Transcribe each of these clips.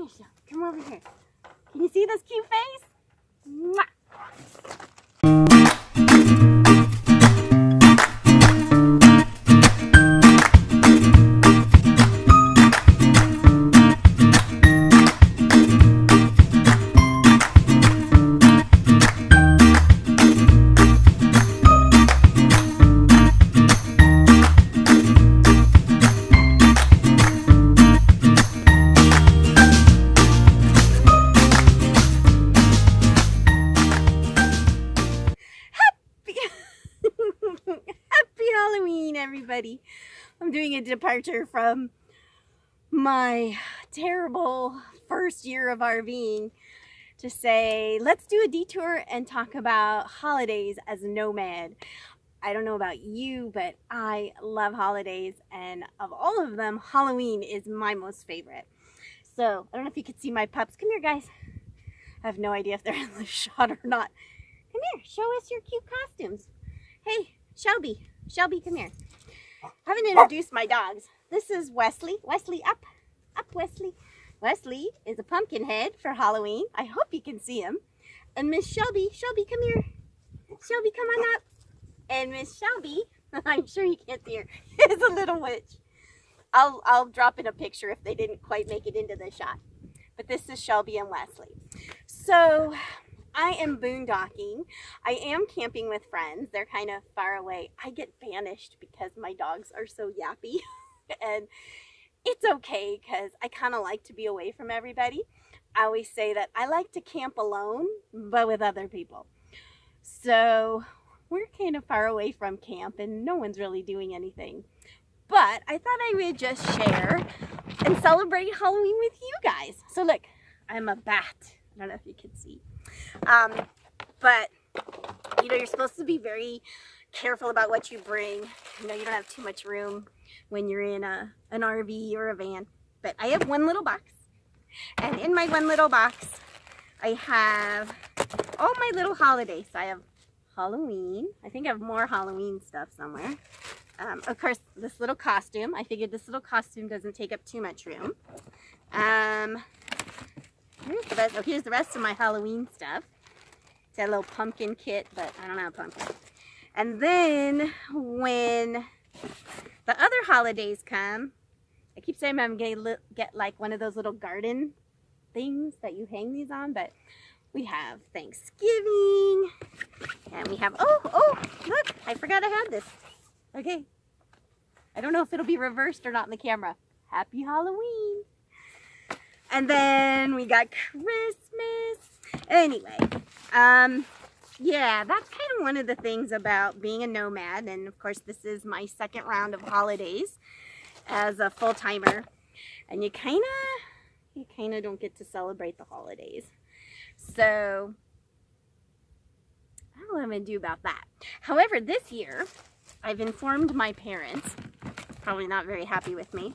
here, Shell. Come over here. Can you see this cute face? Mwah. Everybody, I'm doing a departure from my terrible first year of RVing to say let's do a detour and talk about holidays as a nomad. I don't know about you, but I love holidays, and of all of them, Halloween is my most favorite. So I don't know if you can see my pups. Come here, guys. I have no idea if they're in the shot or not. Come here, show us your cute costumes. Hey, Shelby, come here. I haven't introduced my dogs. This is Wesley. Wesley, up, Wesley. Wesley is a pumpkin head for Halloween. I hope you can see him. And Miss Shelby, come here. Shelby, come on up. And Miss Shelby, I'm sure you can't see her, is a little witch. I'll drop in a picture if they didn't quite make it into the shot. But this is Shelby and Wesley. So I am boondocking. I am camping with friends. They're kind of far away. I get banished because my dogs are so yappy. And it's okay because I kind of like to be away from everybody. I always say that I like to camp alone, but with other people. So we're kind of far away from camp and no one's really doing anything. But I thought I would just share and celebrate Halloween with you guys. So look, I'm a bat. I don't know if you can see. But you know, you're supposed to be very careful about what you bring. You know, you don't have too much room when you're in an RV or a van. But I have one little box, and in my one little box I have all my little holidays. I have Halloween. I think I have more Halloween stuff somewhere. Of course, this little costume. I figured this little costume doesn't take up too much room. Here's the rest of my Halloween stuff. It's a little pumpkin kit, but I don't have a pumpkin. And then when the other holidays come, I keep saying I'm going to get like one of those little garden things that you hang these on, but we have Thanksgiving, and we have, oh, look, I forgot I had this. Okay. I don't know if it'll be reversed or not in the camera. Happy Halloween. And then we got Christmas. Anyway, yeah, that's kind of one of the things about being a nomad. And of course, this is my second round of holidays as a full-timer. And you kind of don't get to celebrate the holidays. So I don't know what I'm going to do about that. However, this year, I've informed my parents, probably not very happy with me,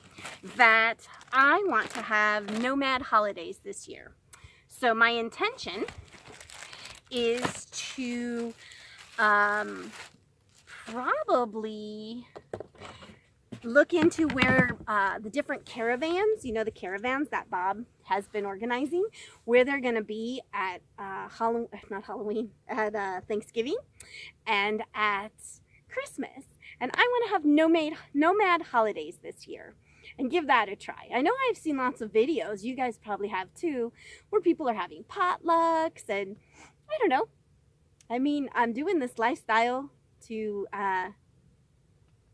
that I want to have nomad holidays this year. So my intention is to probably look into where the different caravans, you know, the caravans that Bob has been organizing, where they're going to be at Thanksgiving and at Christmas. And I want to have nomad holidays this year and give that a try. I know I've seen lots of videos, you guys probably have too, where people are having potlucks, and I don't know. I mean, I'm doing this lifestyle to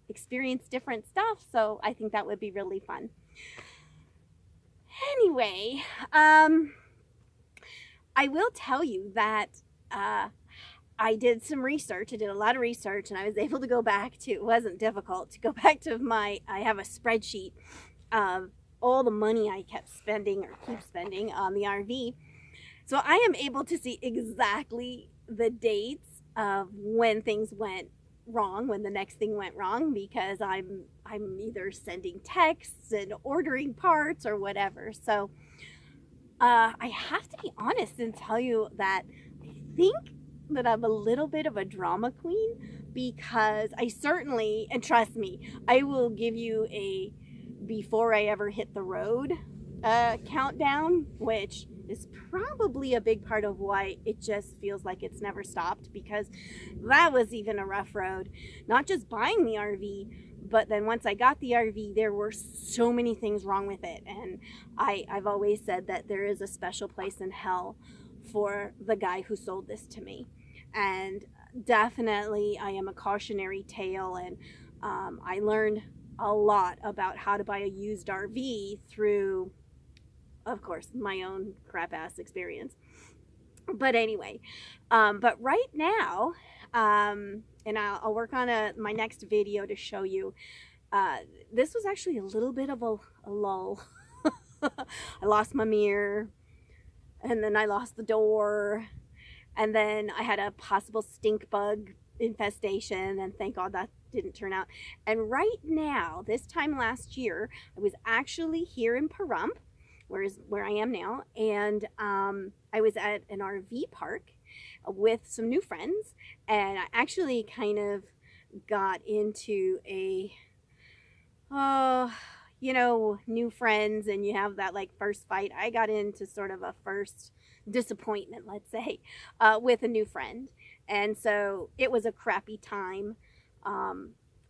experience different stuff, so I think that would be really fun. Anyway, I will tell you that I did some research. I did a lot of research, and I was able to go back to, it wasn't difficult, to go back to I have a spreadsheet of all the money I kept spending or keep spending on the RV. So I am able to see exactly the dates of when things went wrong, when the next thing went wrong, because I'm either sending texts and ordering parts or whatever. So I have to be honest and tell you that I think that I'm a little bit of a drama queen, because I certainly, and trust me, I will give you a before I ever hit the road countdown, which is probably a big part of why it just feels like it's never stopped, because that was even a rough road. Not just buying the RV, but then once I got the RV, there were so many things wrong with it. And I've always said that there is a special place in hell for the guy who sold this to me. And definitely I am a cautionary tale, and I learned a lot about how to buy a used RV through, of course, my own crap ass experience. But anyway, but right now, and I'll work on my next video to show you, this was actually a little bit of a lull. I lost my mirror, and then I lost the door, and then I had a possible stink bug infestation, and thank God that didn't turn out. And right now, this time last year, I was actually here in Pahrump, where I am now, and I was at an RV park with some new friends, and I actually kind of got into a new friends, and you have that like first fight. I got into sort of a first disappointment, let's say, with a new friend, and so it was a crappy time,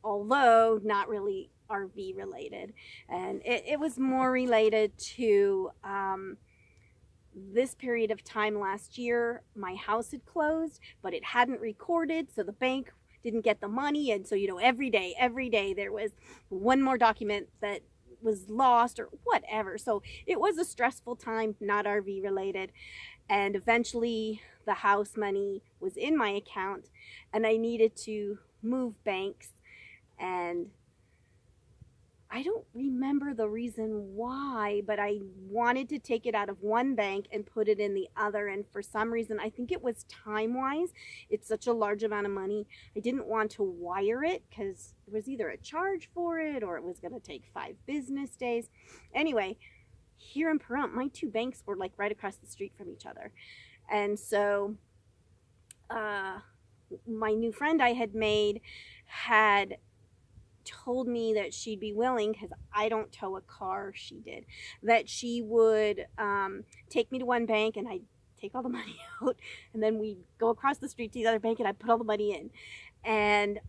although not really RV related, and it was more related to this period of time last year. My house had closed, but it hadn't recorded, so the bank didn't get the money, and so every day there was one more document that was lost or whatever. So it was a stressful time, not RV related, and eventually the house money was in my account, and I needed to move banks, and I don't remember the reason why, but I wanted to take it out of one bank and put it in the other. And for some reason, I think it was time-wise, it's such a large amount of money, I didn't want to wire it because there was either a charge for it or it was going to take 5 business days. Anyway, here in Pahrump, my 2 banks were like right across the street from each other. And so my new friend I had made had told me that she'd be willing, because I don't tow a car, she did, that she would take me to one bank and I'd take all the money out, and then we'd go across the street to the other bank and I'd put all the money in. And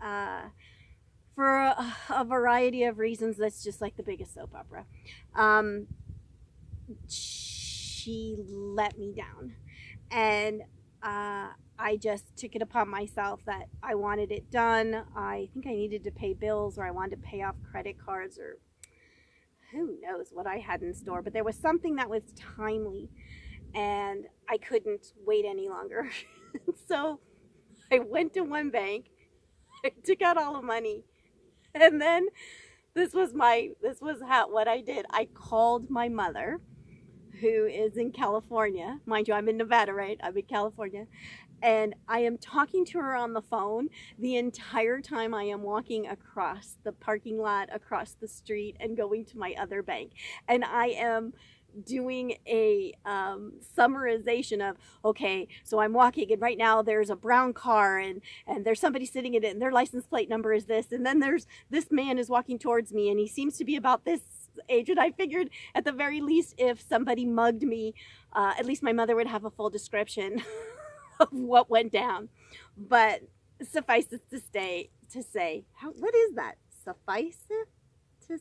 for a variety of reasons, that's just like the biggest soap opera, she let me down. And I just took it upon myself that I wanted it done. I think I needed to pay bills, or I wanted to pay off credit cards, or who knows what I had in store. But there was something that was timely, and I couldn't wait any longer. So I went to one bank, I took out all the money, and then what I did. I called my mother, who is in California. Mind you, I'm in Nevada, right? I'm in California. And I am talking to her on the phone the entire time I am walking across the parking lot, across the street, and going to my other bank. And I am doing a summarization of, okay, so I'm walking, and right now there's a brown car, and there's somebody sitting in it, and their license plate number is this, and then there's this man is walking towards me, and he seems to be about this age. And I figured at the very least, if somebody mugged me, at least my mother would have a full description of what went down. But suffice it to say, what is that? Suffice it to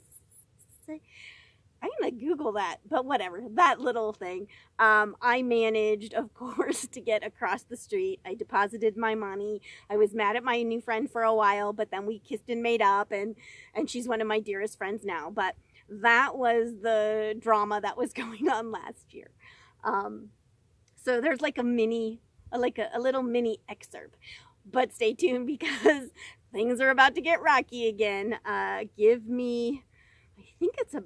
say? I'm gonna Google that, but whatever, that little thing. I managed, of course, to get across the street. I deposited my money. I was mad at my new friend for a while, but then we kissed and made up, and she's one of my dearest friends now. But that was the drama that was going on last year. So there's like a little mini excerpt, but stay tuned, because things are about to get rocky again. Give me, I think it's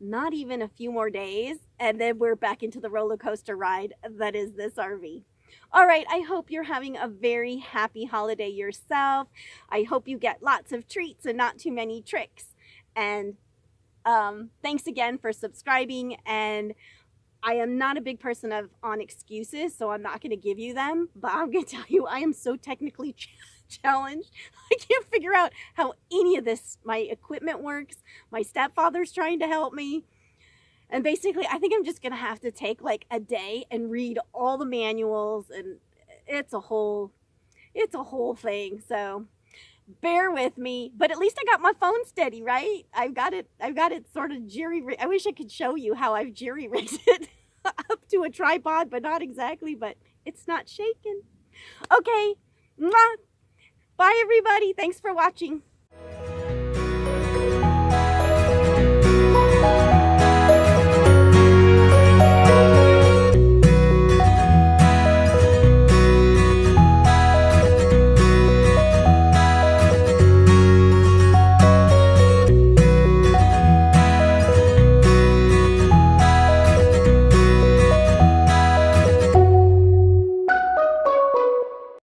not even a few more days, and then we're back into the roller coaster ride that is this RV. All right, I hope you're having a very happy holiday yourself. I hope you get lots of treats and not too many tricks. And thanks again for subscribing. And I am not a big person on excuses, so I'm not going to give you them. But I'm going to tell you, I am so technically challenged. I can't figure out how any of this, my equipment works. My stepfather's trying to help me. And basically, I think I'm just going to have to take like a day and read all the manuals, and it's a whole thing. So bear with me, but at least I got my phone steady, right? I've got it sort of I wish I could show you how I've jerry-rigged it up to a tripod, but not exactly, but it's not shaking. Okay. Mwah. Bye everybody. Thanks for watching.